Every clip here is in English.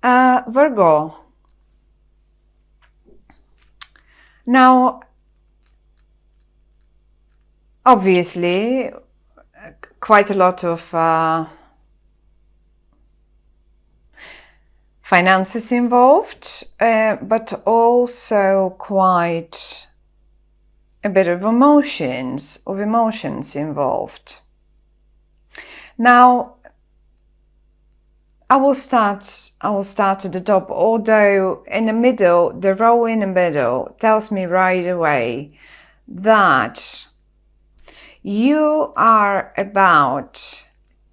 Virgo. Now, obviously, quite a lot of finances involved, but also quite a bit of emotions involved. Now, I will start at the top, although in the middle, the row in the middle tells me right away that you are about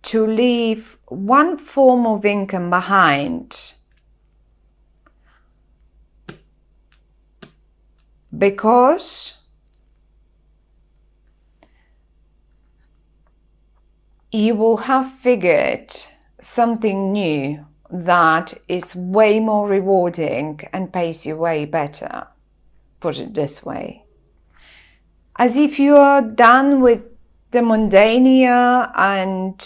to leave one form of income behind because you will have figured something new that is way more rewarding and pays you way better. Put it this way. As if you are done with the mundania and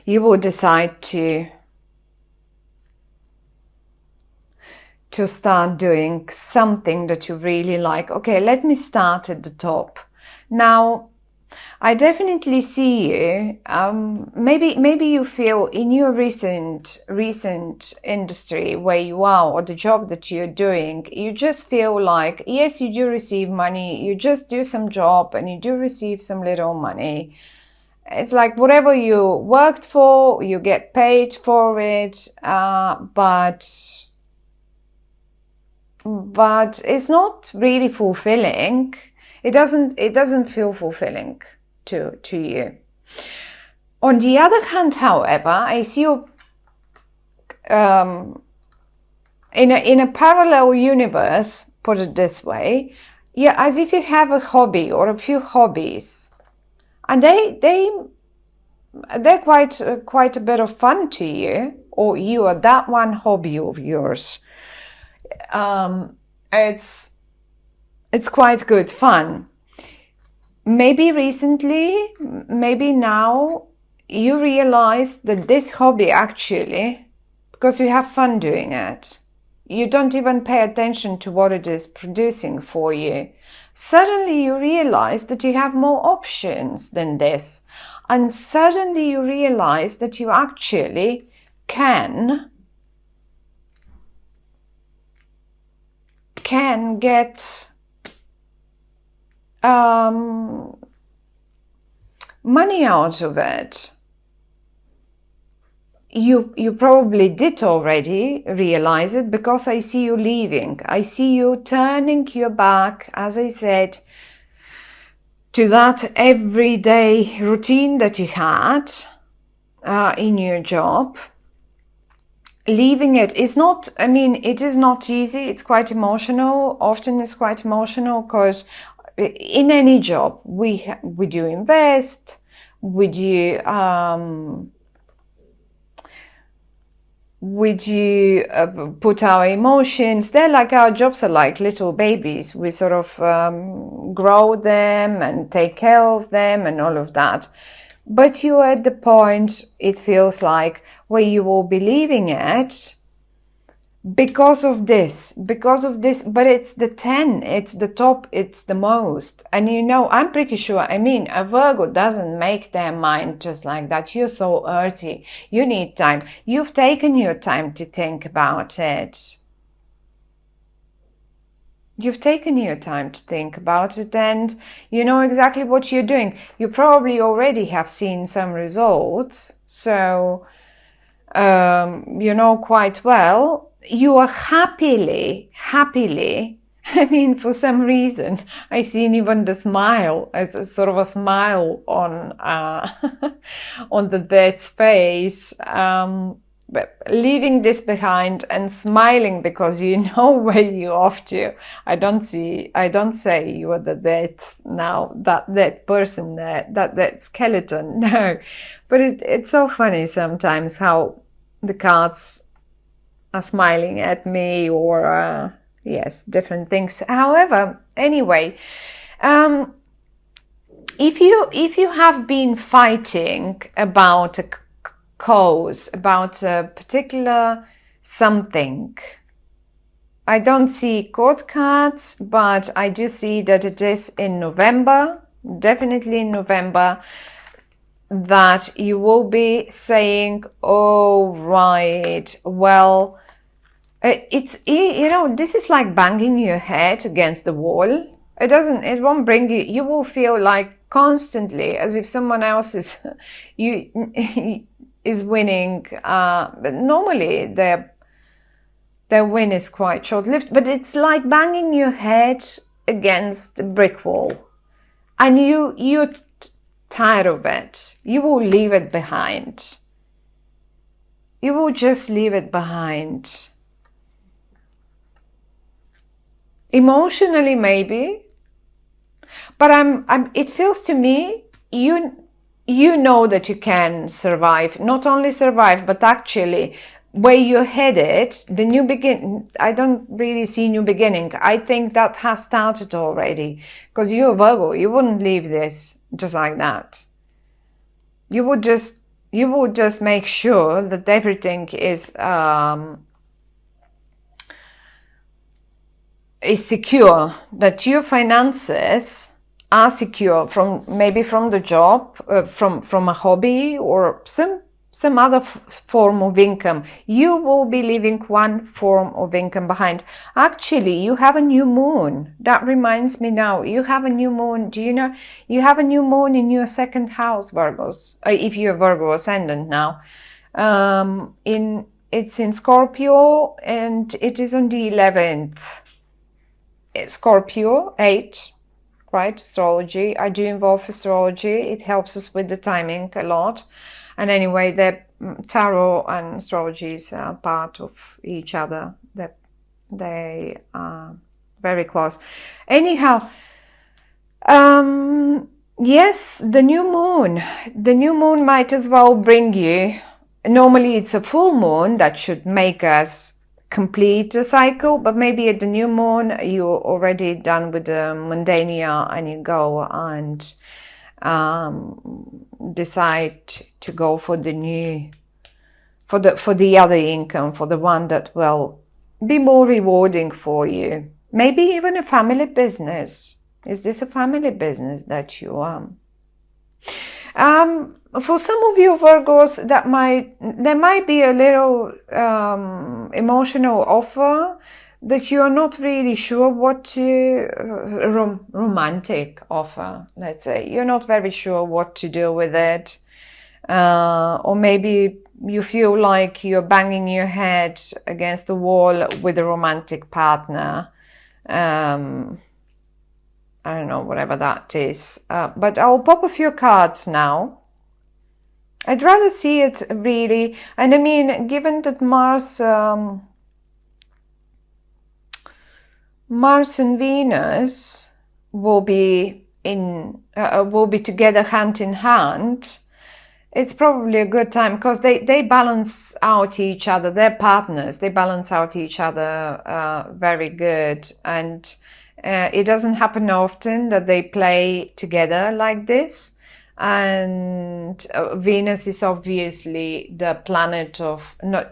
you will decide to start doing something that you really like. Okay, let me start at the top. Now, I definitely see you. Maybe you feel in your recent industry where you are, or the job that you're doing, you just feel like, yes, you do receive money. You just do some job and you do receive some little money. It's like whatever you worked for, you get paid for it, but it's not really fulfilling. It doesn't feel fulfilling to you. On the other hand, however, I see you in a parallel universe, put it this way, yeah, as if you have a hobby or a few hobbies, and they're quite a bit of fun to you, or you are that one hobby of yours. It's quite good fun. Maybe recently, maybe now, you realize that this hobby actually, because you have fun doing it, you don't even pay attention to what it is producing for you. Suddenly you realize that you have more options than this. And suddenly you realize that you actually can get money out of it. You probably did already realize it, because I see you leaving. I see you turning your back, as I said, to that everyday routine that you had in your job. Leaving it is not, I mean, it is not easy. It's quite emotional. Often it's quite emotional because in any job we do invest, we do put our emotions. They're like, our jobs are like little babies. We sort of grow them and take care of them and all of that. But you're at the point, it feels like, where you will be leaving it because of this, but it's the 10, it's the top, it's the most. And you know, I'm pretty sure, I mean, a Virgo doesn't make their mind just like that. You're so earthy. You need time. You've taken your time to think about it. You've taken your time to think about it, and you know exactly what you're doing. You probably already have seen some results, so you know quite well. You are happily, I mean, for some reason, I've seen even the smile, as a sort of a smile on on the dead's face. But leaving this behind and smiling because you know where you're off to. I don't say you are the dead now, that dead person there, that skeleton. No, but it's so funny sometimes how the cards are smiling at me, or yes, different things. However, anyway, if you have been fighting about a cause, about a particular something, I don't see court cards, but I do see that it is in November, definitely in November, that you will be saying, oh, right, well, it's, you know, this is like banging your head against the wall. It won't bring you, you will feel like constantly as if someone else is, is winning, but normally their win is quite short-lived, but it's like banging your head against a brick wall, and you're tired of it. You will leave it behind. You will just leave it behind. Emotionally, maybe, but it feels to me you know that you can survive, not only survive, but actually where you're headed, the new begin. I don't really see new beginning. I think that has started already, because you're Virgo. You wouldn't leave this just like that. You would just make sure that everything is secure, that your finances are secure, from maybe from the job, from a hobby, or some other form of income. You will be leaving one form of income behind. Actually, you have a new moon. That reminds me now, you have a new moon. Do you know you have a new moon in your second house, Virgos? If you're Virgo ascendant now. It's in Scorpio, and it is on the 11th. Scorpio 8, right? Astrology. I do involve astrology. It helps us with the timing a lot. And anyway, the tarot and astrology is part of each other. They are very close. Anyhow, yes, the new moon. The new moon might as well bring you. Normally, it's a full moon that should make us complete a cycle, but maybe at the new moon you're already done with the mundania, and you go and decide to go for the new, for the other income, for the one that will be more rewarding for you. Maybe even a family business. Is this a family business that you for some of you Virgos, there might be a little emotional offer that you're not really sure what to, romantic offer, let's say. You're not very sure what to do with it. Or maybe you feel like you're banging your head against the wall with a romantic partner. I don't know, whatever that is. But I'll pop a few cards now. I'd rather see it really, and I mean, given that Mars and Venus will be together hand in hand, it's probably a good time, because they balance out each other. They're partners. They balance out each other very good, and it doesn't happen often that they play together like this. And Venus is obviously the planet of,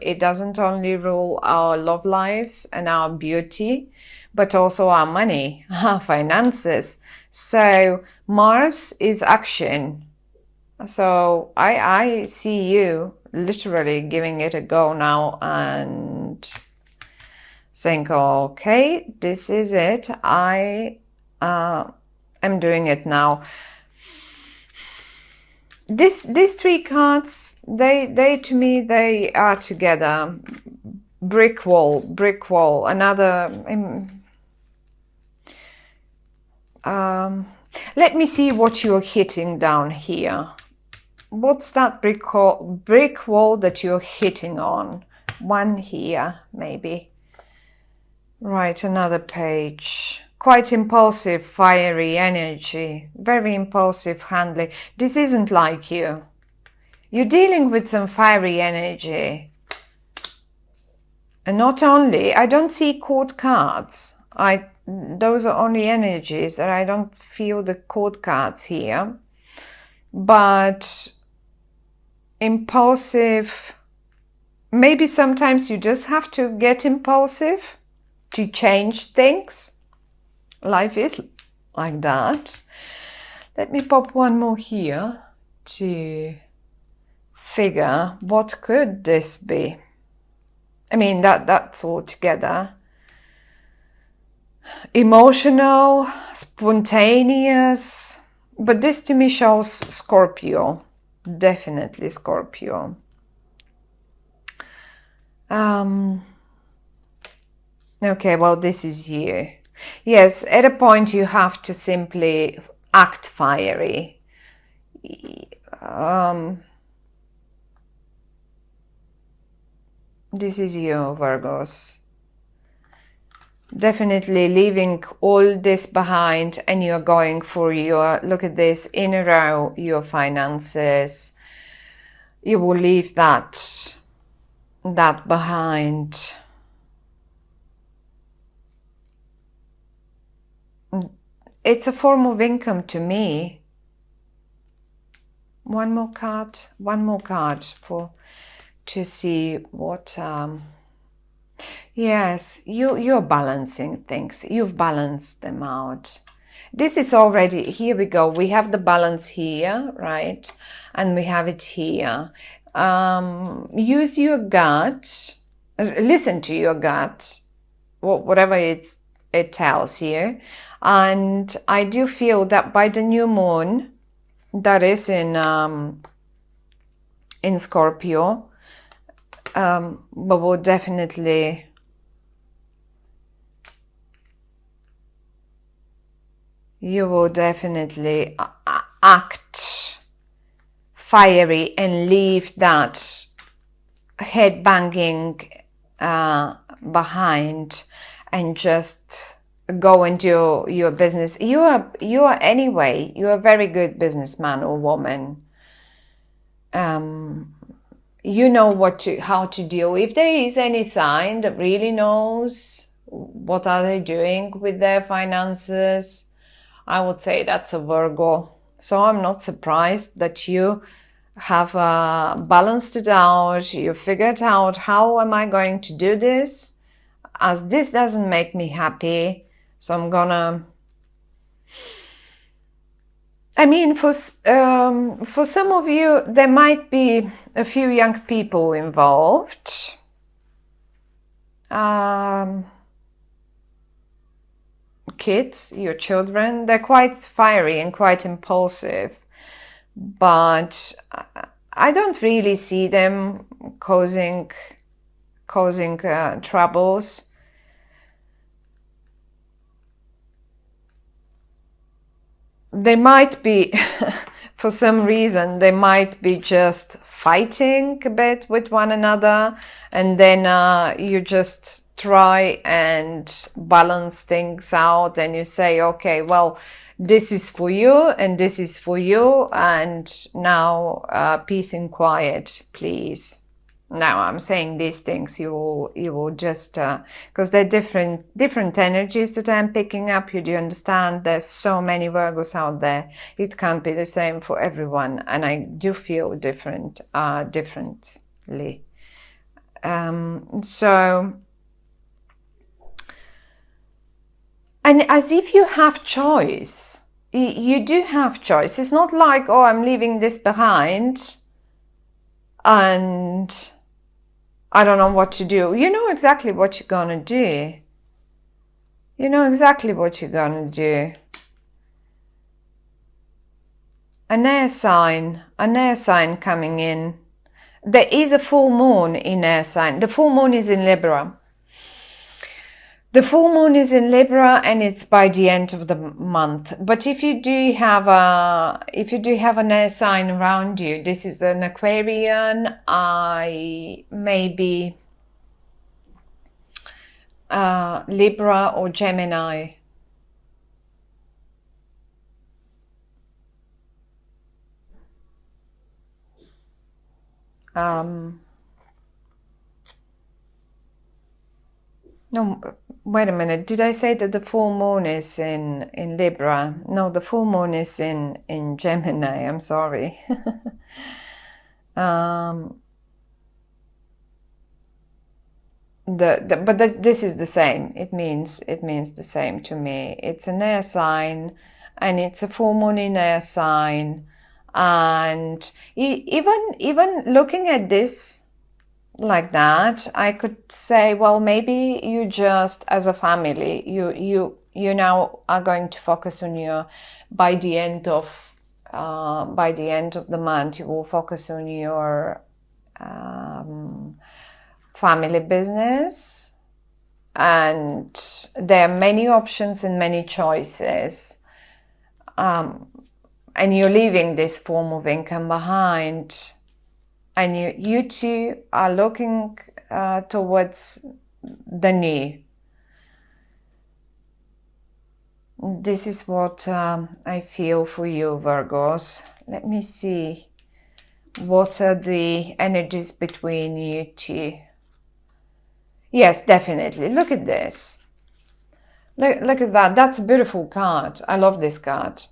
it doesn't only rule our love lives and our beauty, but also our money, our finances. So Mars is action. So I see you literally giving it a go now and saying, okay, this is it. I am doing it now. These three cards, they to me, they are together. Brick wall, another. Let me see what you're hitting down here. What's that brick wall that you're hitting on? One here, maybe. Right, another page. Quite impulsive, fiery energy, very impulsive handling. This isn't like you. You're dealing with some fiery energy. And not only, I don't see court cards. I those are only energies, and I don't feel the court cards here. But impulsive, maybe sometimes you just have to get impulsive to change things. Life is like that. Let me pop one more here to figure what could this be. I mean, that's all together. Emotional, spontaneous, but this to me shows Scorpio. Definitely Scorpio. Okay, well, this is you. Yes, at a point you have to simply act fiery. This is you, Virgos. Definitely leaving all this behind, and you're going for your, look at this, in a row, your finances. You will leave that behind. It's a form of income to me. One more card for to see what. Yes, you're balancing things. You've balanced them out. This is already, here we go. We have the balance here, right? And we have it here. Use your gut. Listen to your gut, whatever it tells you. And I do feel that by the new moon, that is in Scorpio, but will definitely you will definitely act fiery and leave that head banging behind and just go and do your business. You are anyway, you're a very good businessman or woman. You know how to deal. If there is any sign that really knows what are they doing with their finances, I would say that's a Virgo. So I'm not surprised that you have balanced it out. You figured out, how am I going to do this? As this doesn't make me happy, so I'm gonna. I mean, for some of you, there might be a few young people involved. Kids, your children, they're quite fiery and quite impulsive, but I don't really see them causing troubles. They might be, for some reason, they might be just fighting a bit with one another, and then you just try and balance things out, and you say, okay, well, this is for you and this is for you, and now peace and quiet, please. Now I'm saying these things, you will just because they're different energies that I'm picking up. You do understand? There's so many Virgos out there. It can't be the same for everyone, and I do feel differently. So, and as if you have choice. You do have choice. It's not like, oh, I'm leaving this behind and I don't know what to do. You know exactly what you're gonna do. You know exactly what you're gonna do. An air sign coming in. There is a full moon in air sign. The full moon is in Libra. The full moon is in Libra, and it's by the end of the month. But if you do have an air sign around you, this is an Aquarian, maybe Libra or Gemini. No, Wait a minute, did I say that the full moon is in Libra? No, the full moon is in Gemini. I'm sorry. um, this is the same. It means the same to me. It's an air sign, and it's a full moon in air sign, and even looking at this like that, I could say, well, maybe you just, as a family, you now are going to focus on your, by the end of the month, you will focus on your family business, and there are many options and many choices, and you're leaving this form of income behind, and you two are looking towards the new. This is what I feel for you, Virgos. Let me see, what are the energies between you two? Yes, definitely. Look at this. Look at that. That's a beautiful card. I love this card.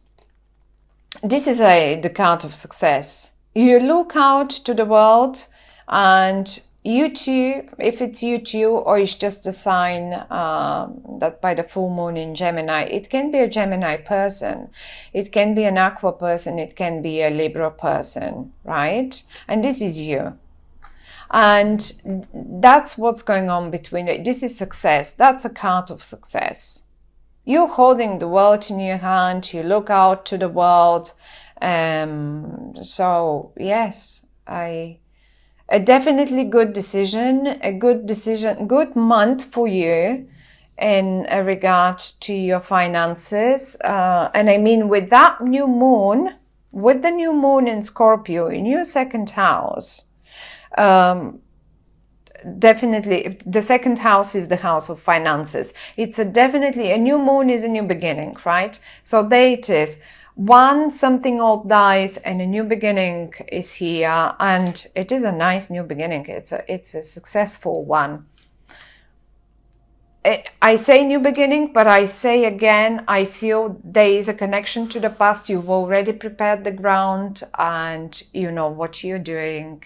This is the card of success. You look out to the world, and you two, if it's you two, or it's just a sign that by the full moon in Gemini, it can be a Gemini person, it can be an Aqua person, it can be a Libra person, right? And this is you. And that's what's going on between it. This is success. That's a card of success. You're holding the world in your hand. You look out to the world. So yes, a definitely good decision, good month for you in regard to your finances. And I mean, with that new moon, with the new moon in Scorpio in your second house, definitely the second house is the house of finances. It's definitely a new moon is a new beginning, right? So there it is. Something old dies and a new beginning is here, and it is a nice new beginning. It's a successful one. I say new beginning, but I say again, I feel there is a connection to the past. You've already prepared the ground, and you know what you're doing.